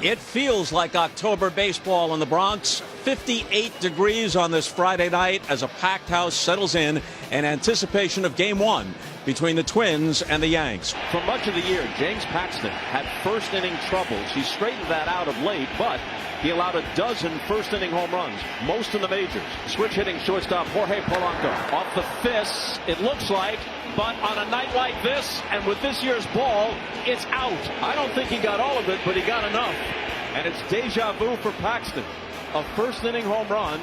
It feels like October baseball in the Bronx. 58 degrees on this Friday night as a packed house settles in anticipation of Game 1 between the Twins and the Yanks. For much of the year, James Paxton had first-inning troubles. He straightened that out of late, but he allowed a dozen first-inning home runs, most in the majors. Switch-hitting shortstop Jorge Polanco. Off the fists, it looks like, but on a night like this, and with this year's ball, it's out. I don't think he got all of it, but he got enough. And it's deja vu for Paxton. A first-inning home run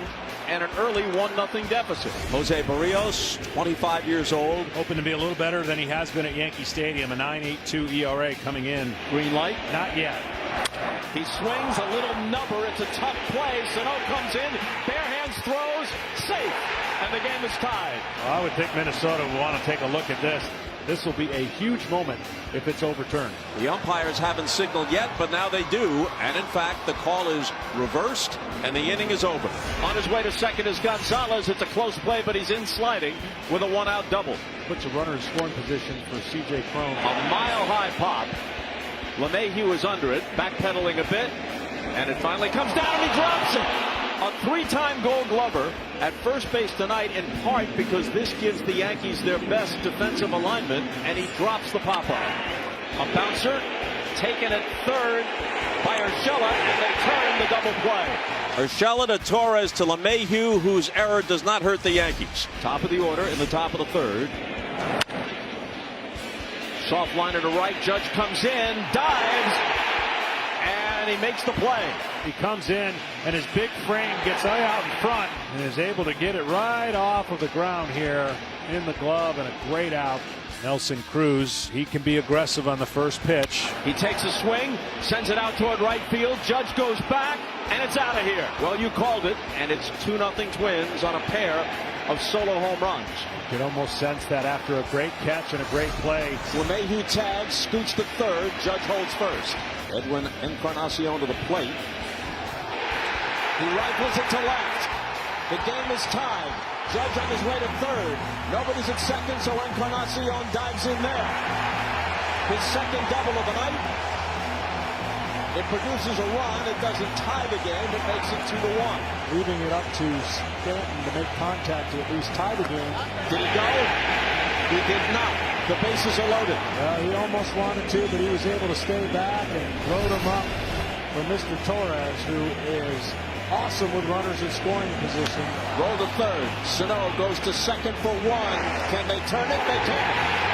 and an early 1-0 deficit. Jose Barrios, 25 years old. Hoping to be a little better than he has been at Yankee Stadium. A 9.82 ERA coming in. Green light? Not yet. He swings a little nubber. It's a tough play. Sano comes in, bare hands throws, safe, and the game is tied. Well, I would think Minnesota would want to take a look at this. This will be a huge moment if it's overturned. The umpires haven't signaled yet, but now they do. And in fact, the call is reversed and the inning is over. On his way to second is Gonzalez. It's a close play, but he's in sliding with a one-out double. Puts a runner in scoring position for C.J. Cron. A mile-high pop. LeMahieu is under it, backpedaling a bit, and it finally comes down and he drops it. A three-time Gold Glover at first base tonight, in part because this gives the Yankees their best defensive alignment, and he drops the pop-up. A bouncer taken at third by Urshela, and they turn the double play. Urshela to Torres to LeMahieu, whose error does not hurt the Yankees. Top of the order in the top of the third. Soft liner to right. Judge comes in, dives, and he makes the play. He comes in, and his big frame gets out in front and is able to get it right off of the ground here in the glove, and a great out. Nelson Cruz, he can be aggressive on the first pitch. He takes a swing, sends it out toward right field. Judge goes back, and it's out of here. Well, you called it, and it's 2-0 Twins on a pair of solo home runs. You can almost sense that after a great catch and a great play. LeMahieu tags, scoots to third. Judge holds first. Edwin Encarnacion to the plate. He rifles it to left. The game is tied. Judge on his way to third. Nobody's at second, so Encarnacion dives in there. His second double of the night. It produces a run. It doesn't tie the game. It makes it 2-1. Leaving it up to Stanton to make contact to at least tie the game. Did he go? He did not. The bases are loaded. He almost wanted to, but he was able to stay back and load him up for Mr. Torres, who is awesome with runners in scoring position. Roll to third. Sano goes to second for one. Can they turn it? They can.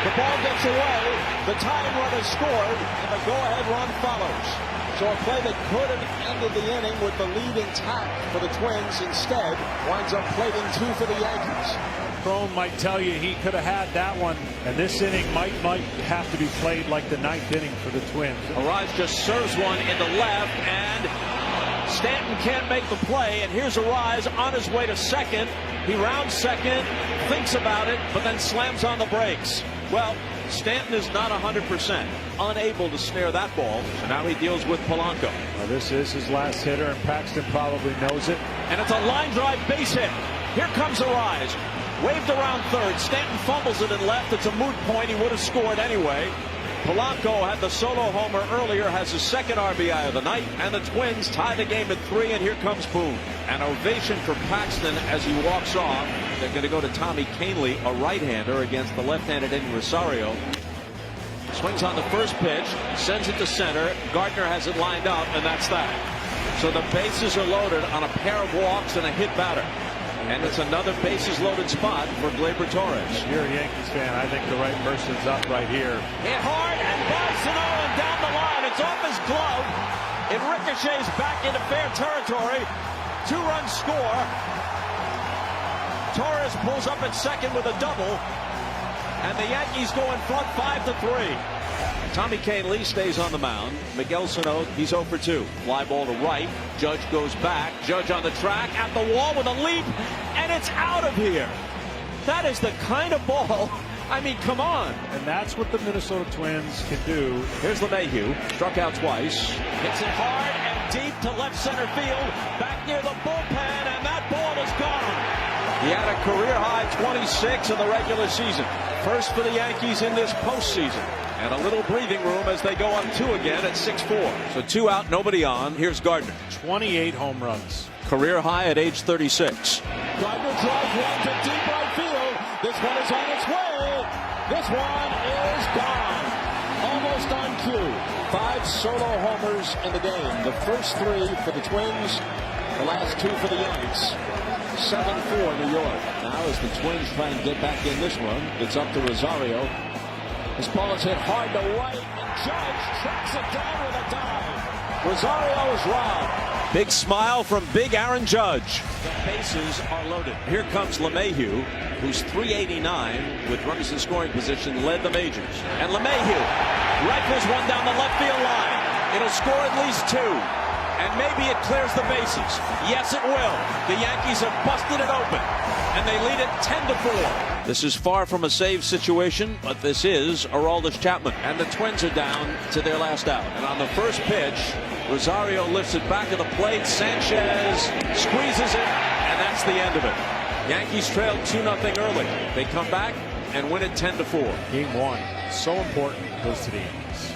The ball gets away. The tying run is scored, and the go-ahead run follows. So a play that could have ended the inning with the lead intact for the Twins instead winds up plating two for the Yankees. Cron might tell you he could have had that one, and this inning might have to be played like the ninth inning for the Twins. Arise just serves one in the left, and Stanton can't make the play, and here's Arise on his way to second. He rounds second, thinks about it, but then slams on the brakes. Well, Stanton is not 100%, unable to snare that ball, so now he deals with Polanco. Well, this is his last hitter, and Paxton probably knows it. And it's a line drive base hit. Here comes Arise. Waved around third. Stanton fumbles it in left. It's a moot point. He would have scored anyway. Polanco had the solo homer earlier, has his second RBI of the night, and the Twins tie the game at 3, and here comes Boone. An ovation for Paxton as he walks off. They're going to go to Tommy Kahnle, a right-hander, against the left-handed in Rosario. Swings on the first pitch, sends it to center. Gardner has it lined up, and that's that. So the bases are loaded on a pair of walks and a hit batter. And it's another bases-loaded spot for Gleyber Torres. If you're a Yankees fan, I think the right person's up right here. Hit hard, and by Sano, and down the line. It's off his glove. It ricochets back into fair territory. 2-run score. Torres pulls up at second with a double. And the Yankees go in front 5-3. Tommy Kahnle stays on the mound. Miguel Sano, he's 0 for 2. Fly ball to right. Judge goes back. Judge on the track, at the wall with a leap, and it's out of here. That is the kind of ball. I mean, come on. And that's what the Minnesota Twins can do. Here's LeMahieu, struck out twice. Hits it hard and deep to left center field. Back near the bullpen, and that ball is gone. He had a career-high 26 in the regular season. First for the Yankees in this postseason. And a little breathing room as they go on 2 again at 6-4. So 2 out, nobody on. Here's Gardner. 28 home runs. Career high at age 36. Gardner drives one to deep right field. This one is on its way. This one is gone. Almost on cue. 5 solo homers in the game. The first 3 for the Twins. The last 2 for the Yankees. 7-4 New York. Now as the Twins try and get back in this one, it's up to Rosario. This ball is hit hard to right, and Judge tracks it down with a dive. Rosario is robbed. Big smile from Big Aaron Judge. The bases are loaded. Here comes LeMahieu, who's .389 with runners in scoring position, led the majors. And LeMahieu rifles one down the left field line. It'll score at least 2. And maybe it clears the bases. Yes, it will. The Yankees have busted it open, and they lead it 10-4. This is far from a save situation, but this is Aroldis Chapman. And the Twins are down to their last out. And on the first pitch, Rosario lifts it back of the plate. Sanchez squeezes it, and that's the end of it. Yankees trailed 2-0 early. They come back and win it 10-4. Game 1, so important, goes to the Yankees.